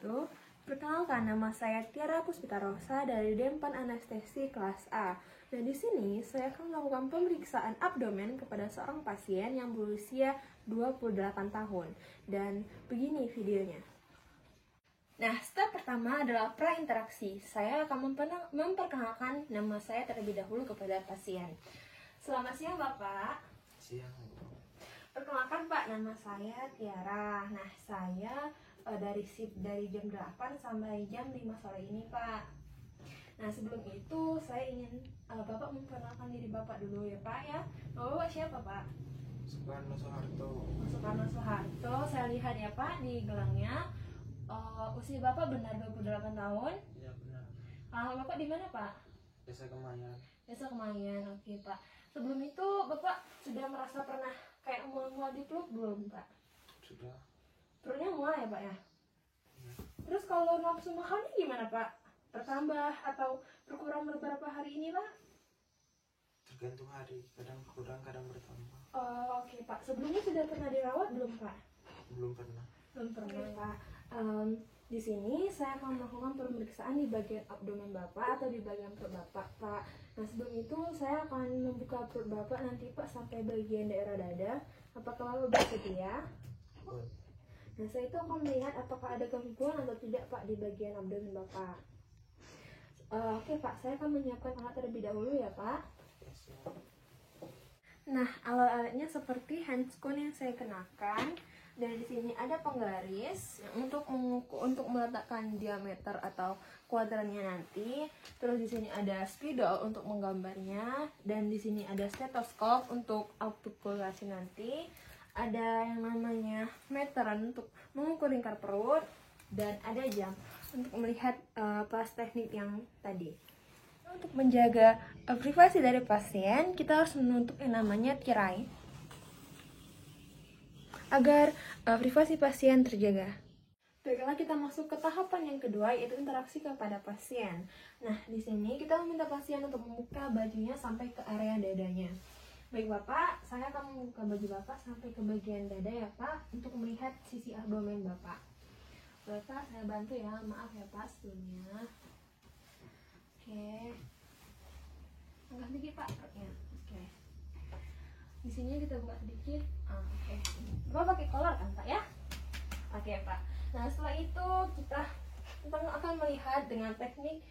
wabarakatuh. Perkenalkan, nama saya Tiara Puspita Rosa dari Departemen Anestesi kelas A. Dan di sini saya akan melakukan pemeriksaan abdomen kepada seorang pasien yang berusia 28 tahun. Dan begini videonya. Nah, step pertama adalah prainteraksi. Saya akan memperkenalkan nama saya terlebih dahulu kepada pasien. Selamat siang, Bapak. Siang. Perkenalkan, Pak, nama saya Tiara. Nah, saya dari jam 8 sampai jam 5 sore ini, Pak. Nah, sebelum itu saya ingin Bapak memperkenalkan diri Bapak dulu ya, Pak ya. Bapak siapa, Pak? Soekarno Soeharto. Soekarno Soeharto. Saya lihat ya, Pak, di gelangnya. Usia Bapak benar 28 tahun? Ya benar. Alamat Bapak di mana, Pak? Desa Kemayan. Desa Kemayan. Oke, Pak. Sebelum itu Bapak sudah merasa pernah kayak mual-mual di perut belum, Pak? Sudah. Perutnya mual ya, Pak ya? Ya. Terus kalau nafsu makannya gimana, Pak? Bertambah atau berkurang beberapa hari ini, Pak? Tergantung hari, kadang kurang, kadang bertambah. Oke, Pak. Sebelumnya sudah pernah dirawat belum, Pak? Belum pernah. Belum pernah, Pak. Di sini saya akan melakukan pemeriksaan di bagian abdomen Bapak atau di bagian perut Bapak, Pak. Nah, sebelum itu saya akan membuka perut Bapak nanti, Pak, sampai bagian daerah dada. Apakah Bapak bersedia? Boleh. Nah, saya itu akan melihat apakah ada gangguan atau tidak, Pak, di bagian abdomen Bapak. Oke, Pak, saya akan menyiapkan alat terlebih dahulu ya, Pak. Ya, siap. Nah, alat-alatnya seperti handscoon yang saya kenakan. Dan di sini ada penggaris untuk meletakkan diameter atau kuadrannya nanti. Terus di sini ada spidol untuk menggambarnya, dan di sini ada stetoskop untuk artikulasi nanti. Ada yang namanya meteran untuk mengukur lingkar perut, dan ada jam untuk melihat pas teknik yang tadi. Untuk menjaga privasi dari pasien, kita harus menutup yang namanya tirai agar privasi pasien terjaga. Baiklah, kita masuk ke tahapan yang kedua, yaitu interaksi kepada pasien. Nah, di sini kita meminta pasien untuk membuka bajunya sampai ke area dadanya. Baik, Bapak, saya akan membuka baju Bapak sampai ke bagian dada ya, Pak, untuk melihat sisi abdomen Bapak. Bapak, saya bantu ya, maaf ya, Pak, sebelumnya. Oke. Angkat sedikit, Pak, perutnya. Oke. Di sini kita buka sedikit. Oke. Bapak pakai kolor kan, Pak ya? Oke, Pak. Nah, setelah itu kita akan melihat dengan teknik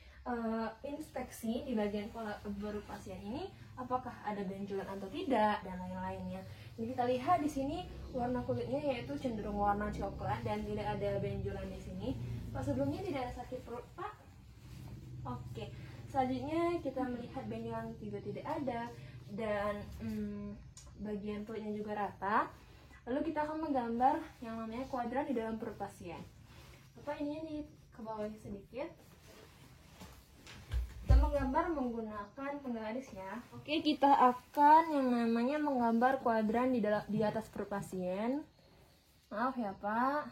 inspeksi di bagian kepala baru pasien ini apakah ada benjolan atau tidak dan lain-lainnya. Jadi kita lihat di sini warna kulitnya yaitu cenderung warna coklat dan tidak ada benjolan di sini. Pak, sebelumnya tidak ada sakit perut, Pak? Oke. Selanjutnya kita melihat benjolan juga tidak ada dan bagian perutnya juga rata. Lalu kita akan menggambar yang namanya kuadran di dalam perut pasien. Bapak, ini di ke bawah sedikit. Kita menggambar menggunakan penggaris ya. Oke, kita akan yang namanya menggambar kuadran di atas perut pasien. Maaf ya, Pak.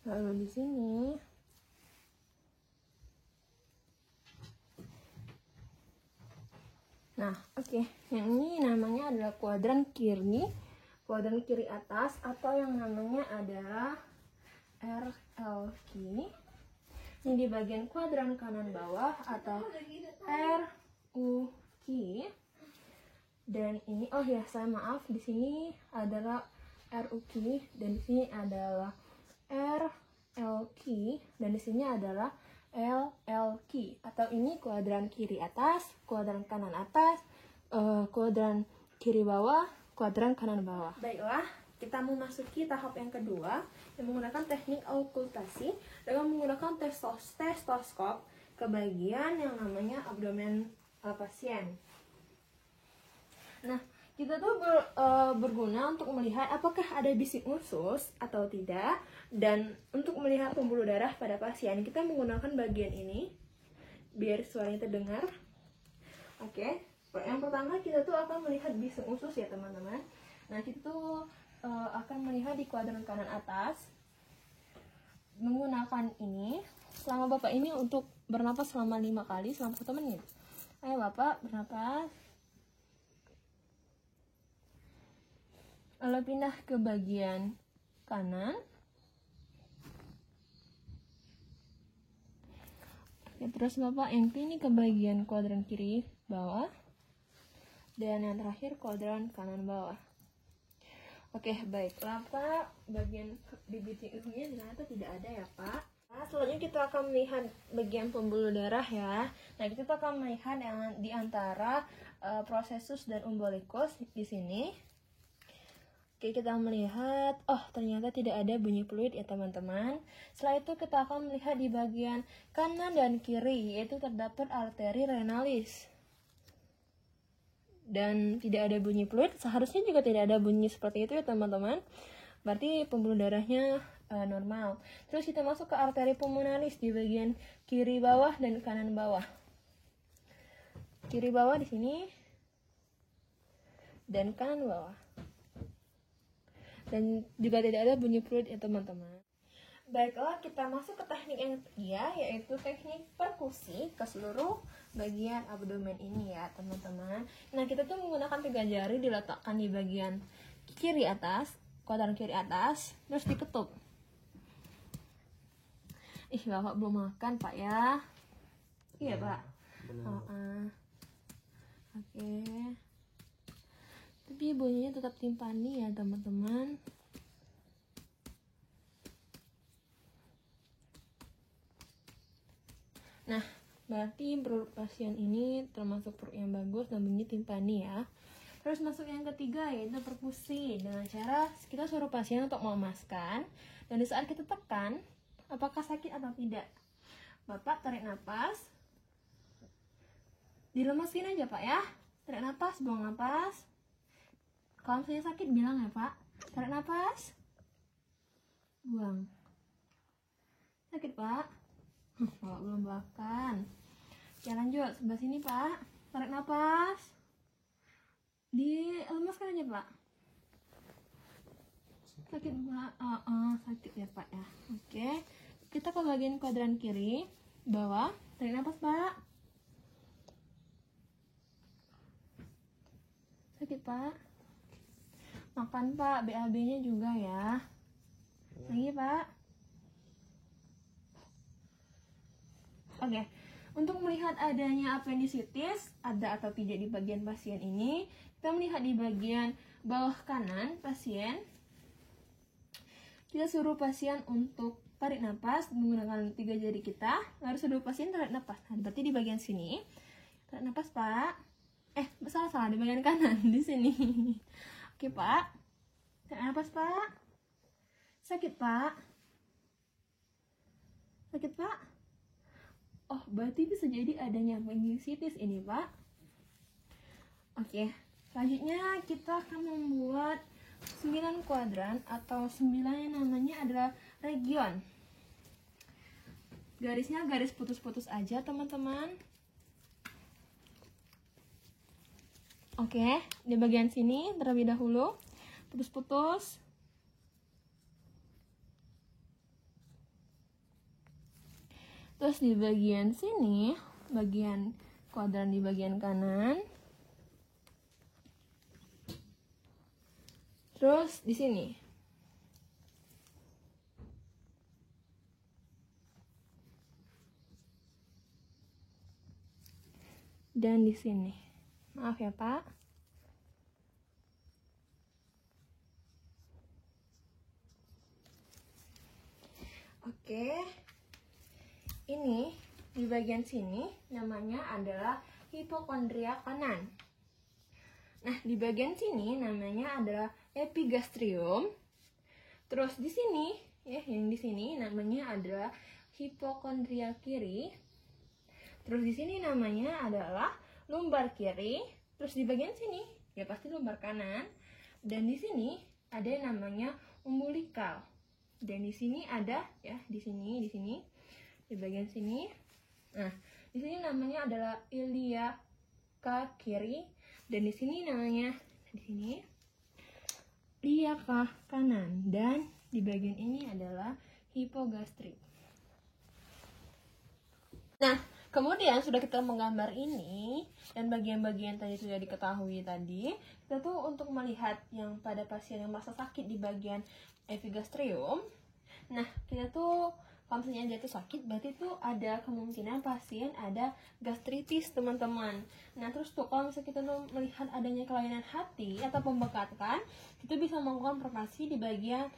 Lalu di sini nah, oke. Yang ini namanya adalah kuadran kiri atas, atau yang namanya adalah RLQ. Ini di bagian kuadran kanan bawah atau RUQ. Dan ini, oh ya, saya maaf, di sini adalah RUQ dan di sini adalah RLQ dan di sini adalah LLQ, atau ini kuadran kiri atas, kuadran kanan atas, kuadran kiri bawah, kuadran kanan bawah. Baiklah, kita memasuki tahap yang kedua yang menggunakan teknik okultasi dengan menggunakan stetoskop ke bagian yang namanya abdomen pasien. Nah, kita tuh berguna untuk melihat apakah ada bisik usus atau tidak, dan untuk melihat pembuluh darah pada pasien kita menggunakan bagian ini biar suaranya terdengar. Oke, yang pertama kita tuh akan melihat bisik usus ya, teman-teman. Nah, kita tuh akan melihat di kuadran kanan atas menggunakan ini. Selama Bapak ini untuk bernapas selama 5 kali selama 1 menit. Ayo Bapak bernapas. Lalu pindah ke bagian kanan. Oke, terus Bapak yang ini ke bagian kuadran kiri bawah. Dan yang terakhir kuadran kanan bawah. Oke, baiklah Pak. Bagian bibit ilmunya ternyata tidak ada ya Pak. Nah, selanjutnya kita akan melihat bagian pembuluh darah ya. Nah, kita akan melihat yang di antara prosesus dan umbilicus di sini. Oke, kita melihat, oh ternyata tidak ada bunyi fluid ya teman-teman. Setelah itu kita akan melihat di bagian kanan dan kiri, yaitu terdapat arteri renalis. Dan tidak ada bunyi fluid, seharusnya juga tidak ada bunyi seperti itu ya teman-teman. Berarti pembuluh darahnya normal. Terus kita masuk ke arteri pulmonalis di bagian kiri bawah dan kanan bawah. Kiri bawah di sini dan kanan bawah. Dan juga tidak ada bunyi fluid ya teman-teman. Baiklah, kita masuk ke teknik yang ketiga, yaitu teknik perkusi ke seluruh bagian abdomen ini ya teman-teman. Nah, kita tuh menggunakan 3 jari diletakkan di bagian kiri atas, kuadran kiri atas, terus diketuk. Ih, Bapak belum makan Pak ya? Iya Pak. Oke. Tapi bunyinya tetap timpani ya teman-teman. Nah, berarti perut pasien ini termasuk perut yang bagus dan bunyi timpani ya. Terus masuk yang ketiga, yaitu perkusi. Dengan cara kita suruh pasien untuk melemaskan, dan di saat kita tekan, apakah sakit atau tidak. Bapak tarik nafas, dilemaskin aja Pak ya. Tarik nafas, buang nafas. Kalau misalnya sakit bilang ya Pak. Tarik nafas, buang. Sakit Pak? Bapak belum makan. Ya lanjut, sebelah sini Pak. Tarik nafas, dilemaskan aja Pak. Sakit Pak? Sakit ya Pak ya. Oke, kita ke bagian kuadran kiri bawah. Tarik nafas Pak. Sakit Pak? Makan Pak, BAB-nya juga ya. Lagi Pak. Oke, untuk melihat adanya apendisitis, ada atau tidak di bagian pasien ini, kita melihat di bagian bawah kanan pasien. Kita suruh pasien untuk tarik nafas menggunakan 3 jari kita, lalu suruh pasien tarik nafas. Nah, berarti di bagian sini, tarik nafas Pak. Salah di bagian kanan di sini. Oke Pak, tarik nafas Pak. Sakit Pak? Sakit Pak? Oh, berarti bisa jadi adanya apendisitis ini Pak. Oke, selanjutnya kita akan membuat 9 kuadran atau 9 yang namanya adalah region. Garisnya garis putus-putus aja teman-teman. Oke, di bagian sini terlebih dahulu putus-putus. Terus di bagian sini, bagian kuadran di bagian kanan. Terus di sini. Dan di sini. Maaf ya Pak. Oke. Ini di bagian sini namanya adalah hipokondria kanan. Nah, di bagian sini namanya adalah epigastrium. Terus di sini, ya, yang di sini namanya adalah hipokondria kiri. Terus di sini namanya adalah lumbar kiri. Terus di bagian sini, ya pasti lumbar kanan. Dan di sini ada yang namanya umbilikal. Dan di sini ada, ya, di sini, di bagian sini. Nah, di sini namanya adalah iliaka kiri. Dan di sini namanya, di sini iliaka kanan. Dan di bagian ini adalah hipogastrik. Nah, kemudian sudah kita menggambar ini dan bagian-bagian tadi sudah diketahui tadi, kita tuh untuk melihat yang pada pasien yang merasa sakit di bagian epigastrium. Nah, kita tuh kalau misalnya dia tuh sakit, berarti tuh ada kemungkinan pasien ada gastritis, teman-teman. Nah, terus tuh kalau misalnya kita tuh melihat adanya kelainan hati atau pembekatan, kita bisa melakukan palpasi di bagian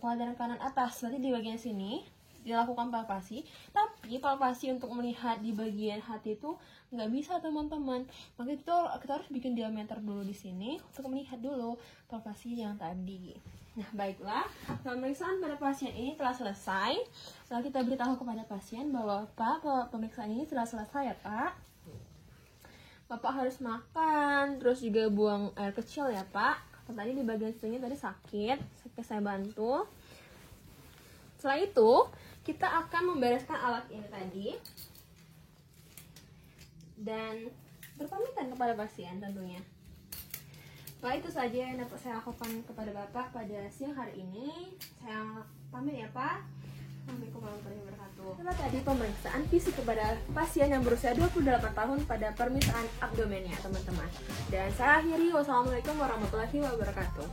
kuadran kanan atas, berarti di bagian sini dilakukan palpasi. Tapi palpasi untuk melihat di bagian hati itu nggak bisa, teman-teman. Maka itu kita harus bikin diameter dulu di sini untuk melihat dulu palpasi yang tadi. Nah, baiklah, pemeriksaan pada pasien ini telah selesai. Lalu kita beritahu kepada pasien bahwa Pak, pemeriksaan ini telah selesai ya Pak. Bapak harus makan, terus juga buang air kecil ya Pak. Tadi di bagian sini tadi sakit saya bantu. Setelah itu, kita akan membereskan alat ini tadi. Dan berpamitan kepada pasien tentunya. Baik, itu saja yang dapat saya lakukan kepada Bapak pada siang hari ini. Saya pamit ya Pak. Assalamualaikum warahmatullahi wabarakatuh. Itulah tadi pemeriksaan fisik kepada pasien yang berusia 28 tahun pada permisaan abdomennya, teman-teman. Dan saya akhiri, wassalamualaikum warahmatullahi wabarakatuh.